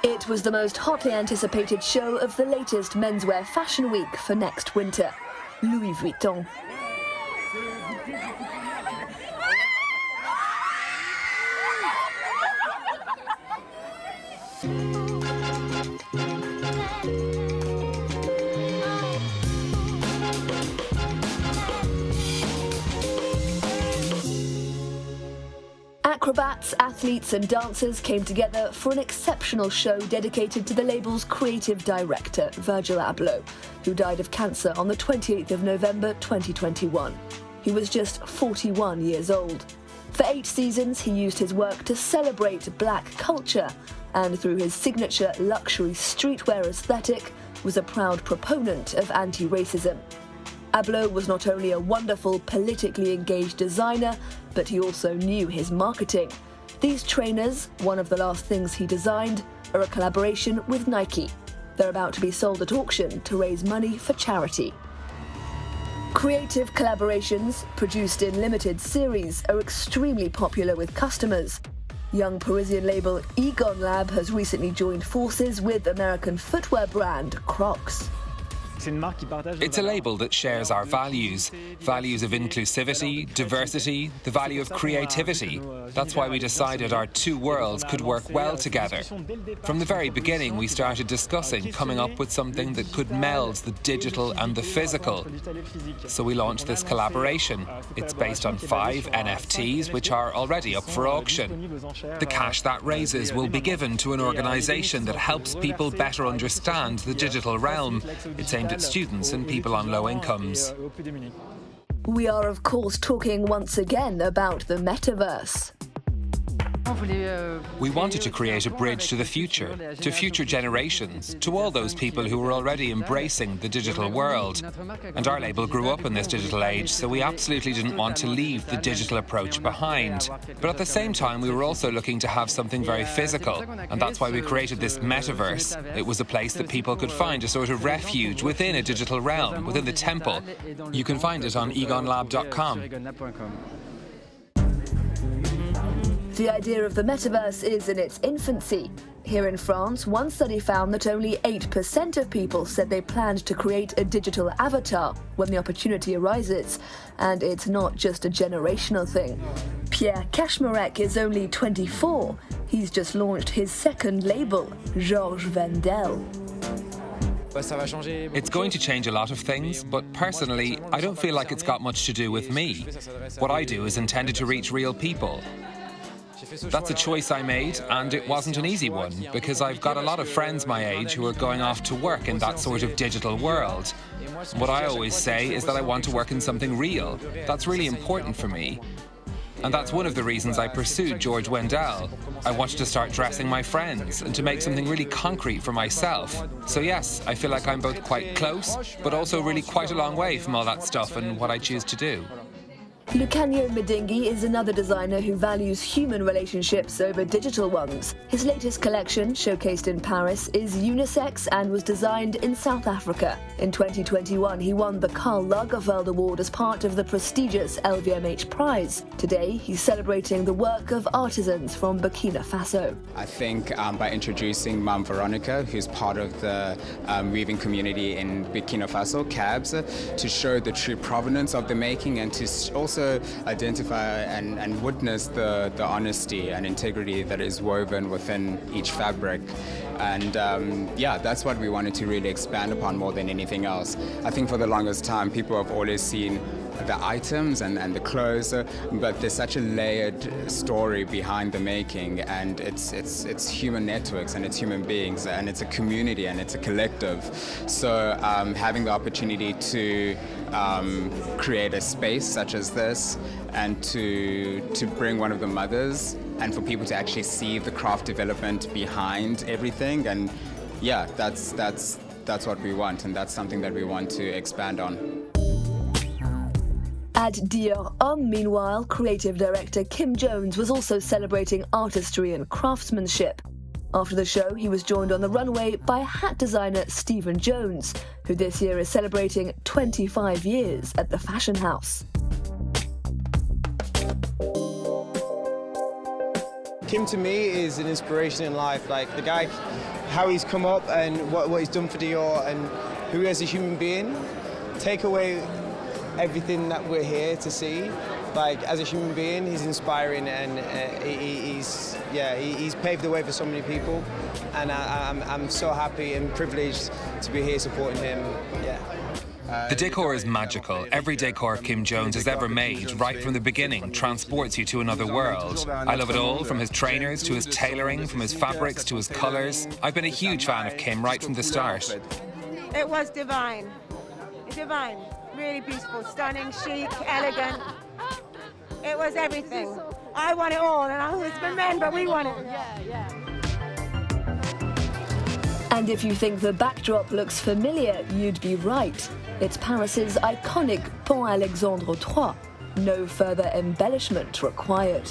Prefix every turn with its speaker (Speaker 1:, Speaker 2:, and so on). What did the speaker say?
Speaker 1: It was the most hotly anticipated show of the latest menswear fashion week for next winter, Louis Vuitton. Acrobats, athletes and dancers came together for an exceptional show dedicated to the label's creative director, Virgil Abloh, who died of cancer on the 28th of November 2021. He was just 41 years old. For 8 seasons, he used his work to celebrate black culture, and through his signature luxury streetwear aesthetic, was a proud proponent of anti-racism. Abloh was not only a wonderful, politically engaged designer, but he also knew his marketing. These trainers, one of the last things he designed, are a collaboration with Nike. They're about to be sold at auction to raise money for charity. Creative collaborations, produced in limited series, are extremely popular with customers. Young Parisian label EgonLab has recently joined forces with American footwear brand Crocs.
Speaker 2: It's a label that shares our values of inclusivity, diversity, the value of creativity. That's why we decided our two worlds could work well together. From the very beginning, we started discussing coming up with something that could meld the digital and the physical. So we launched this collaboration. It's based on 5 NFTs, which are already up for auction. The cash that raises will be given to an organization that helps people better understand the digital realm. It's aimed at students and people on low incomes.
Speaker 1: We are, of course, talking once again about the metaverse.
Speaker 2: We wanted to create a bridge to future generations, to all those people who were already embracing the digital world. And our label grew up in this digital age, so we absolutely didn't want to leave the digital approach behind. But at the same time, we were also looking to have something very physical, and that's why we created this metaverse. It was a place that people could find a sort of refuge within a digital realm, within the temple. You can find it on EgonLab.com.
Speaker 1: The idea of the metaverse is in its infancy. Here in France, one study found that only 8% of people said they planned to create a digital avatar when the opportunity arises. And it's not just a generational thing. Pierre Cashmarek is only 24. He's just launched his second label, Georges Wendell.
Speaker 2: It's going to change a lot of things, but personally, I don't feel like it's got much to do with me. What I do is intended to reach real people. That's a choice I made, and it wasn't an easy one, because I've got a lot of friends my age who are going off to work in that sort of digital world. What I always say is that I want to work in something real. That's really important for me. And that's one of the reasons I pursued Georges Wendell. I wanted to start dressing my friends and to make something really concrete for myself. So yes, I feel like I'm both quite close, but also really quite a long way from all that stuff and what I choose to do.
Speaker 1: Lukhanyo Mdingi is another designer who values human relationships over digital ones. His latest collection, showcased in Paris, is unisex and was designed in South Africa. In 2021, he won the Karl Lagerfeld Award as part of the prestigious LVMH Prize. Today, he's celebrating the work of artisans from Burkina Faso.
Speaker 3: I think by introducing Mom Veronica, who's part of the weaving community in Burkina Faso, CABS, to show the true provenance of the making and to also identify and witness the honesty and integrity that is woven within each fabric. And yeah, that's what we wanted to really expand upon more than anything else. I think for the longest time, people have always seen the items and the clothes, but there's such a layered story behind the making, and it's human networks and it's human beings and it's a community and it's a collective. So having the opportunity to create a space such as this and to bring one of the mothers and for people to actually see the craft development behind everything, and yeah, that's what we want, and that's something that we want to expand on.
Speaker 1: At Dior Homme, meanwhile, creative director Kim Jones was also celebrating artistry and craftsmanship. After the show, he was joined on the runway by hat designer Stephen Jones, who this year is celebrating 25 years at the fashion house.
Speaker 4: Kim to me is an inspiration in life. Like the guy, how he's come up and what he's done for Dior and who he is as a human being. Take away everything that we're here to see. Like as a human being, he's inspiring and he's paved the way for so many people. And I'm so happy and privileged to be here supporting him. Yeah.
Speaker 2: The decor is magical. Every decor Kim Jones has ever made, right from the beginning, transports you to another world. I love it all, from his trainers to his tailoring, from his fabrics to his colours. I've been a huge fan of Kim right from the start.
Speaker 5: It was divine. Divine. Really beautiful, stunning, chic, elegant. It was everything. I want it all, and I know it's for men, but we want it.
Speaker 1: And if you think the backdrop looks familiar, you'd be right. It's Paris's iconic Pont Alexandre III. No further embellishment required.